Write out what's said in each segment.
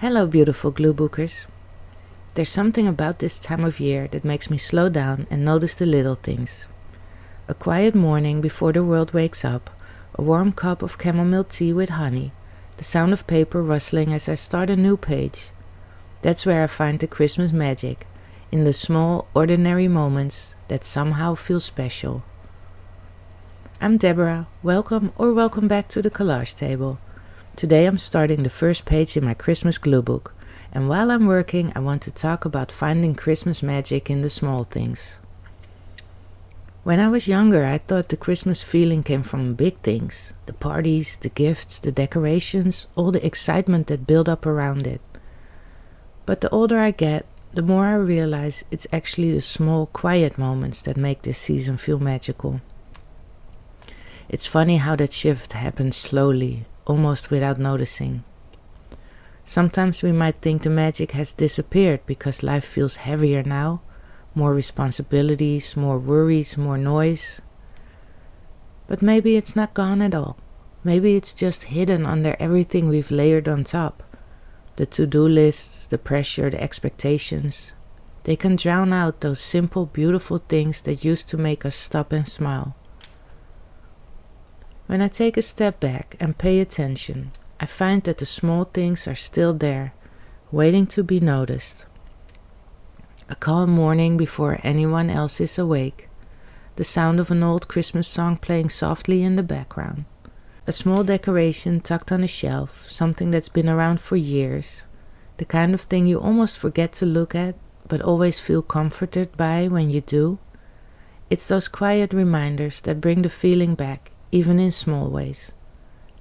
Hello, beautiful Gluebookers. There's something about this time of year that makes me slow down and notice the little things. A quiet morning before the world wakes up, a warm cup of chamomile tea with honey, the sound of paper rustling as I start a new page. That's where I find the Christmas magic, in the small, ordinary moments that somehow feel special. I'm Deborah. Welcome back to the Collage table. Today I'm starting the first page in my Christmas Gluebook, and while I'm working I want to talk about finding Christmas magic in the small things. When I was younger I thought the Christmas feeling came from big things, the parties, the gifts, the decorations, all the excitement that built up around it. But the older I get, the more I realize it's actually the small, quiet moments that make this season feel magical. It's funny how that shift happens slowly, almost without noticing. Sometimes we might think the magic has disappeared because life feels heavier now, more responsibilities, more worries, more noise. But maybe it's not gone at all. Maybe it's just hidden under everything we've layered on top. The to-do lists, the pressure, the expectations. They can drown out those simple, beautiful things that used to make us stop and smile. When I take a step back and pay attention, I find that the small things are still there, waiting to be noticed. A calm morning before anyone else is awake, the sound of an old Christmas song playing softly in the background, a small decoration tucked on a shelf, something that's been around for years, the kind of thing you almost forget to look at, but always feel comforted by when you do. It's those quiet reminders that bring the feeling back, even in small ways,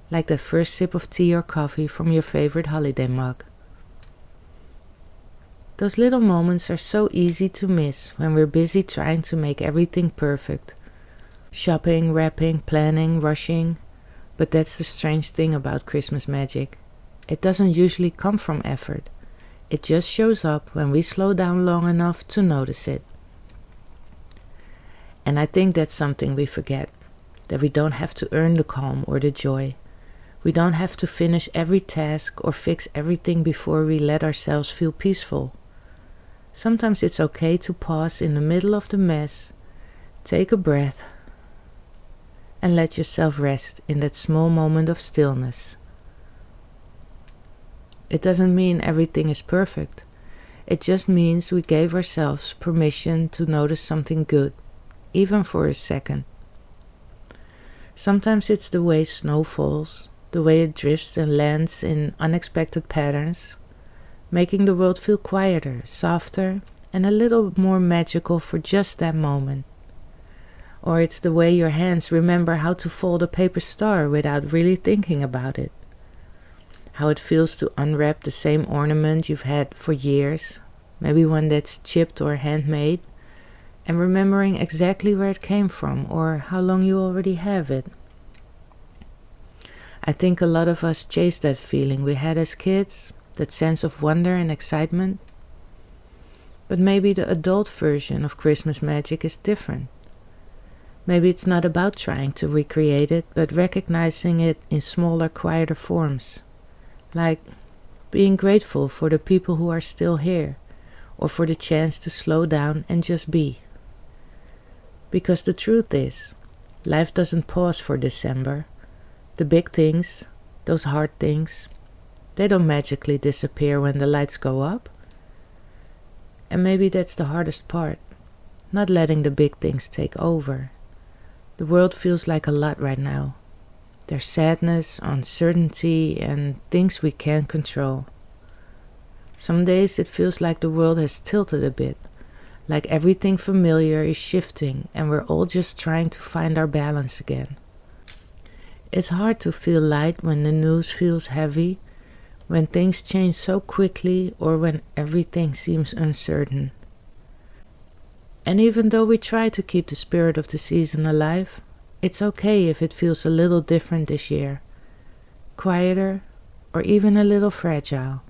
like the first sip of tea or coffee from your favorite holiday mug. Those little moments are so easy to miss when we're busy trying to make everything perfect. Shopping, wrapping, planning, rushing. But that's the strange thing about Christmas magic. It doesn't usually come from effort. It just shows up when we slow down long enough to notice it. And I think that's something we forget. That we don't have to earn the calm or the joy. We don't have to finish every task or fix everything before we let ourselves feel peaceful. Sometimes it's okay to pause in the middle of the mess, take a breath, and let yourself rest in that small moment of stillness. It doesn't mean everything is perfect. It just means we gave ourselves permission to notice something good, even for a second. Sometimes it's the way snow falls, the way it drifts and lands in unexpected patterns, making the world feel quieter, softer, and a little more magical for just that moment. Or it's the way your hands remember how to fold a paper star without really thinking about it. How it feels to unwrap the same ornament you've had for years, maybe one that's chipped or handmade, and remembering exactly where it came from or how long you already have it. I think a lot of us chase that feeling we had as kids, that sense of wonder and excitement. But maybe the adult version of Christmas magic is different. Maybe it's not about trying to recreate it, but recognizing it in smaller, quieter forms. Like being grateful for the people who are still here, or for the chance to slow down and just be. Because the truth is, life doesn't pause for December. The big things, those hard things, they don't magically disappear when the lights go up. And maybe that's the hardest part, not letting the big things take over. The world feels like a lot right now. There's sadness, uncertainty, and things we can't control. Some days it feels like the world has tilted a bit, like everything familiar is shifting and we're all just trying to find our balance again. It's hard to feel light when the news feels heavy, when things change so quickly or when everything seems uncertain. And even though we try to keep the spirit of the season alive, it's okay if it feels a little different this year, quieter or even a little fragile.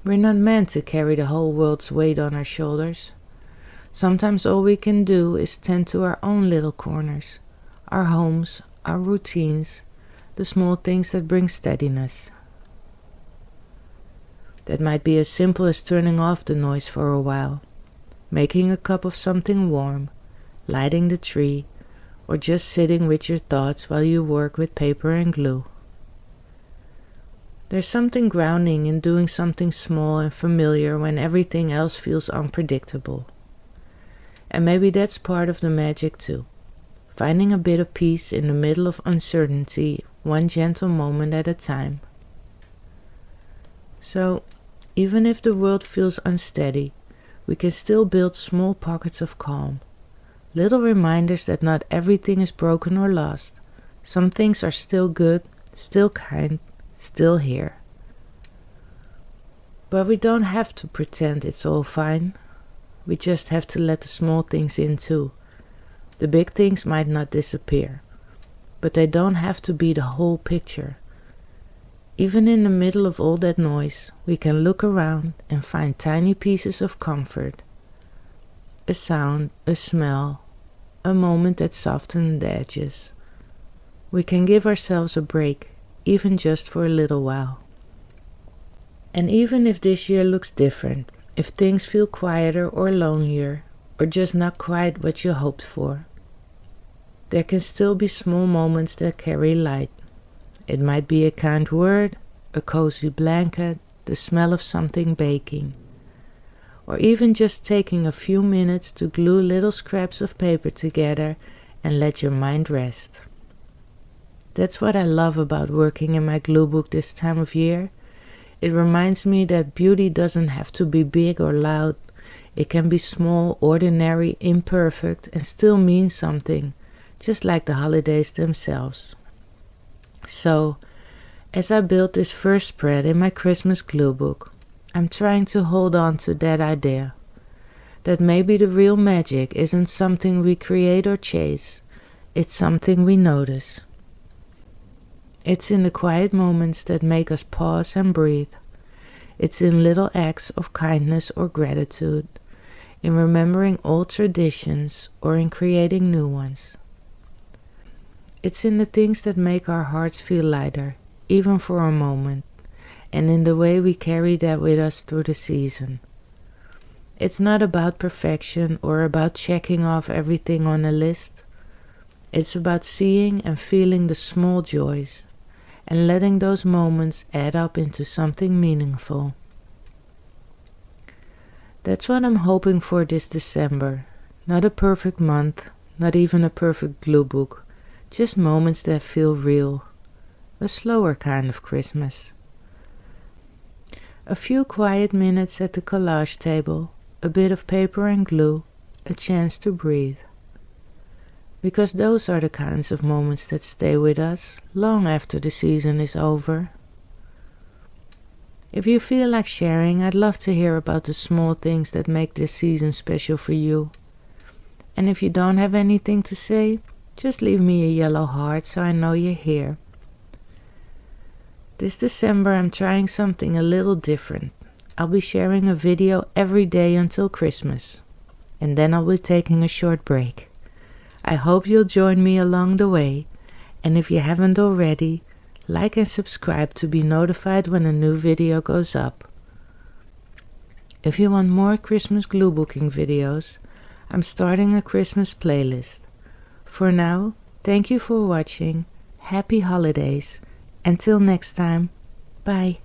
We're not meant to carry the whole world's weight on our shoulders. Sometimes all we can do is tend to our own little corners, our homes, our routines, the small things that bring steadiness. That might be as simple as turning off the noise for a while, making a cup of something warm, lighting the tree, or just sitting with your thoughts while you work with paper and glue. There's something grounding in doing something small and familiar when everything else feels unpredictable. And maybe that's part of the magic too, finding a bit of peace in the middle of uncertainty, one gentle moment at a time. So, even if the world feels unsteady, we can still build small pockets of calm, little reminders that not everything is broken or lost. Some things are still good, still kind, still here. But we don't have to pretend it's all fine. We just have to let the small things in too. The big things might not disappear, but they don't have to be the whole picture. Even in the middle of all that noise, we can look around and find tiny pieces of comfort. A sound, a smell, a moment that softens the edges. We can give ourselves a break, even just for a little while. And even if this year looks different, if things feel quieter or lonelier, or just not quite what you hoped for, there can still be small moments that carry light. It might be a kind word, a cozy blanket, the smell of something baking, or even just taking a few minutes to glue little scraps of paper together and let your mind rest. That's what I love about working in my Gluebook this time of year. It reminds me that beauty doesn't have to be big or loud. It can be small, ordinary, imperfect, and still mean something, just like the holidays themselves. So, as I build this first spread in my Christmas Gluebook, I'm trying to hold on to that idea, that maybe the real magic isn't something we create or chase, it's something we notice. It's in the quiet moments that make us pause and breathe. It's in little acts of kindness or gratitude, in remembering old traditions or in creating new ones. It's in the things that make our hearts feel lighter, even for a moment, and in the way we carry that with us through the season. It's not about perfection or about checking off everything on a list. It's about seeing and feeling the small joys, and letting those moments add up into something meaningful. That's what I'm hoping for this December. Not a perfect month, not even a perfect Gluebook. Just moments that feel real. A slower kind of Christmas. A few quiet minutes at the collage table, a bit of paper and glue, a chance to breathe. Because those are the kinds of moments that stay with us long after the season is over. If you feel like sharing, I'd love to hear about the small things that make this season special for you. And if you don't have anything to say, just leave me a yellow heart so I know you're here. This December I'm trying something a little different. I'll be sharing a video every day until Christmas, and then I'll be taking a short break. I hope you'll join me along the way, and if you haven't already, like and subscribe to be notified when a new video goes up. If you want more Christmas Gluebooking videos, I'm starting a Christmas playlist. For now, thank you for watching. Happy holidays. Until next time, bye.